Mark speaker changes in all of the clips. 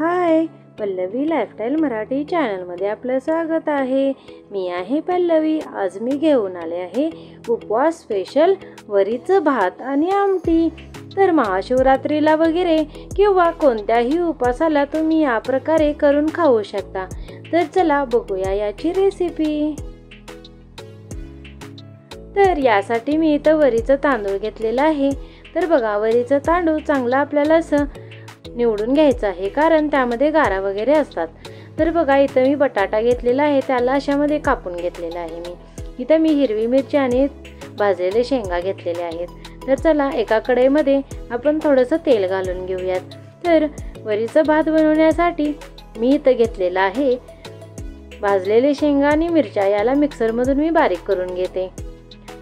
Speaker 1: हाय, Pallavi lifestyle Marathi चॅनलमध्ये आपलं स्वागत आहे। मी आहे पल्लवी। आज मी घेऊन आले आहे उपवास स्पेशल वरीचं भात आणि आमटी। तर महाशिवरात्रीला वगैरे किंवा कोणत्याही उपवासाला तुम्ही या प्रकारे करून खाऊ शकता। तर चला बघूया याची रेसिपी। तर यासाठी मी इथं वरीचं तांदूळ घेतलेला आहे। तर बघा, वरीचं तांदूळ चांगला आपल्याला असं निवडून घ्यायचं आहे, कारण त्यामध्ये गारा वगैरे असतात। तर बघा, इथं मी बटाटा घेतलेला आहे, त्याला अशामध्ये कापून घेतलेला आहे मी। इथं मी हिरवी मिरची आणि भाजलेले शेंगा घेतलेले आहेत। तर चला एका कढईमध्ये आपण थोडंसं तेल घालून घेऊयात। तर वरीचा भात बनवण्यासाठी मी इथं घेतलेला आहे भाजलेले शेंगा आणि मिरच्या, याला मिक्सरमधून मी बारीक करून घेते।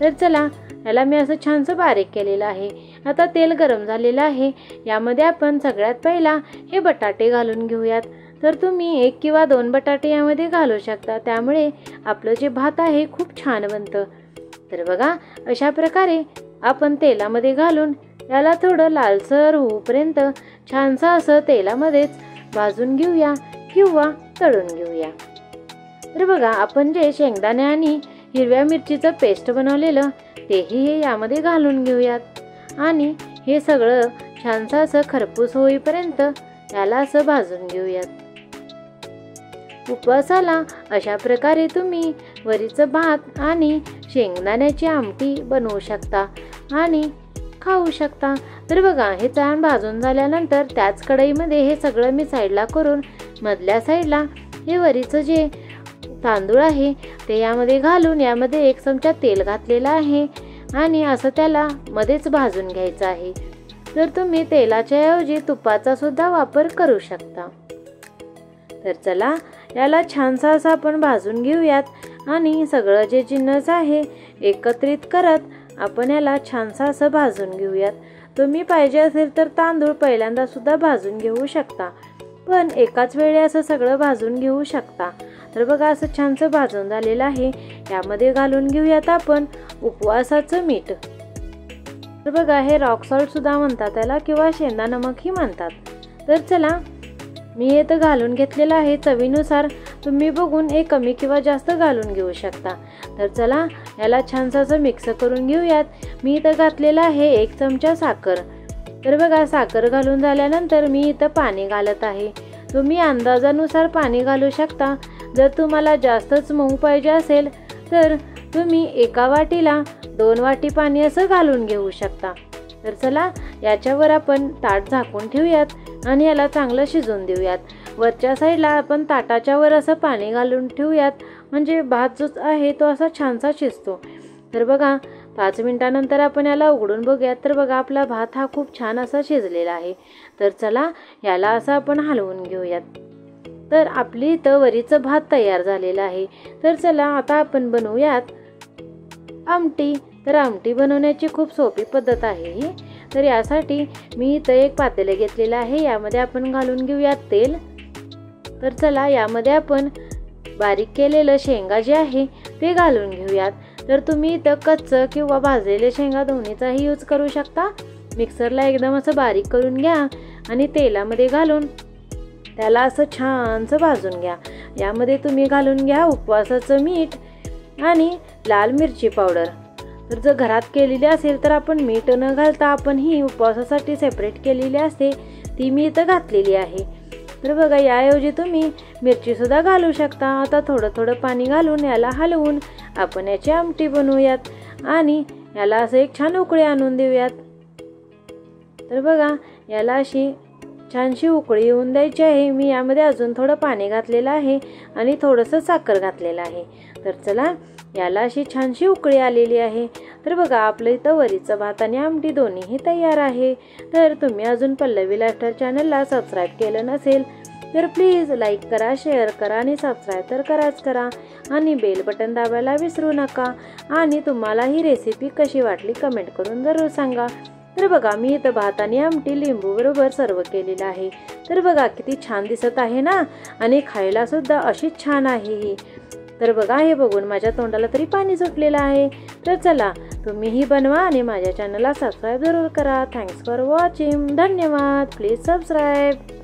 Speaker 1: तर चला, याला मी असं छानसं बारीक केलेलं आहे। आता तेल गरम झालेलं आहे, यामध्ये आपण सगळ्यात पहिला हे बटाटे घालून घेऊयात। तर तुम्ही 1 किंवा 2 बटाटे यामध्ये घालू शकता, त्यामुळे आपलं जे भात आहे खूप छान बनतं। तर बघा, अशा प्रकारे आपण तेलामध्ये घालून याला थोडं लालसर होईपर्यंत छानसं असं तेलामध्येच भाजून घेऊया किंवा तळून घेऊया। तर बघा, आपण जे शेंगदाणे आणि हिरव्या मिरचीचं पेस्ट बनवलेलं तेही हे यामध्ये घालून घेऊयात आणि हे सगळं छानसं असं खरपूस होईपर्यंत याला असं भाजून घेऊयात। उपवासाला अशा प्रकारे तुम्ही वरीचं भात आणि शेंगदाण्याची आमटी बनवू शकता आणि खाऊ शकता। तर बघा, हे छान भाजून झाल्यानंतर त्याच कढईमध्ये हे सगळं मी साईडला करून मधल्या साईडला हे वरीचं जे तांदूळ आहे ते यामध्ये घालून यामध्ये 1 चमचा तेल घातलेला आहे आणि असं त्याला मध्येच भाजून घ्यायचं आहे। तर तुम्ही तेलाच्या ऐवजी तुपाचा सुद्धा वापर करू शकता। तर चला, याला छानसा असं आपण भाजून घेऊयात आणि सगळं जे जिन्नस आहे एकत्रित करत आपण याला छानसा असं भाजून घेऊयात। तुम्ही पाहिजे असेल तर तांदूळ पहिल्यांदा सुद्धा भाजून घेऊ शकता, पण एकाच वेळी असं सगळं भाजून घेऊ शकता। तर बघा, असं छानसं भाजून झालेलं आहे, यामध्ये घालून घेऊयात आपण उपवासाचं मीठ। तर बघा, हे रॉक सॉल्ट सुद्धा म्हणतात त्याला किंवा शेंदा नमकही म्हणतात। तर चला, मी इथं घालून घेतलेलं आहे। चवीनुसार तुम्ही बघून हे कमी किंवा जास्त घालून घेऊ शकता। तर चला, याला छानसं असं मिक्स करून घेऊयात। मी इथं घातलेलं आहे 1 चमचा साखर। तर बघा, साखर घालून झाल्यानंतर मी इथं पाणी घालत आहे। तुम्ही अंदाजानुसार पाणी घालू शकता। जर तुम्हाला जास्तच मऊ पाहिजे असेल तर तुम्ही 1 वाटीला 2 वाटी पाणी असं घालून घेऊ शकता। तर चला, याच्यावर आपण ताट झाकून ठेवूयात आणि याला चांगलं शिजवून देऊयात। वरच्या साईडला आपण ताटाच्या वर असं पाणी घालून ठेवूयात, म्हणजे भात जो आहे तो असा छानसा शिजतो। तर बघा, 5 मिनिटानंतर आपण याला उघडून बघूयात। तर बघा, आपला भात हा खूप छान असा शिजलेला आहे। तर चला, याला असं आपण हलवून घेऊयात। तर आपली इथं वरीचं भात तयार झालेलं आहे। तर चला, आता आपण बनवूयात आमटी। तर आमटी बनवण्याची खूप सोपी पद्धत आहे ही। तर यासाठी मी इथं 1 पातेलं घेतलेलं आहे, यामध्ये आपण घालून घेऊयात तेल। तर चला, यामध्ये आपण बारीक केलेलं शेंगा जे आहे ते घालून घेऊयात। तर तुम्ही इथं कच्चं किंवा भाजलेले शेंगा दोन्हीचाही यूज करू शकता। मिक्सरला एकदम असं बारीक करून घ्या आणि तेलामध्ये घालून त्याला असं छानसं भाजून घ्या। यामध्ये तुम्ही घालून घ्या उपवासाचं मीठ आणि लाल मिरची पावडर। तर जर घरात केलेली असेल तर आपण मीठ न घालता आपण ही उपवासासाठी सेपरेट केलेली असते, ती मी इथं घातलेली आहे। तर बघा, याऐवजी तुम्ही मिरची सुद्धा घालू शकता। आता थोडं थोडं पाणी घालून याला हलवून आपण याची आमटी बनवूयात आणि याला असं एक छान उकळी आणून देऊयात। तर बघा, याला अशी छानशी उकळी येऊन द्यायची आहे। मी यामध्ये अजून थोडं पाणी घातलेलं आहे आणि थोडंसं साखर घातलेलं आहे। तर चला, याला अशी छानशी उकळी आलेली आहे। तर बघा, आपलं इथं वरीचं भात आणि आमटी दोन्हीही तयार आहे। तर तुम्ही अजून पल्लवी लाईफस्टाईल चॅनलला सबस्क्राईब केलं नसेल तर प्लीज लाईक करा, शेअर करा आणि सबस्क्राईब तर करा आणि बेल बटन दाबायला विसरू नका। आणि तुम्हाला ही रेसिपी कशी वाटली कमेंट करून जरूर सांगा। तर बघा, मी इथं भात आणि आमटी लिंबू बरोबर सर्व केलेलं आहे। तर बघा, किती छान दिसत आहे ना, आणि खायला सुद्धा अशीच छान आहे ही। तर बघा, हे बघून माझ्या तोंडाला तरी पाणी सुटलेलं आहे। तर चला, तुम्हीही बनवा आणि माझ्या चॅनलला सबस्क्राईब जरूर करा। Thanks for watching. धन्यवाद। Please subscribe.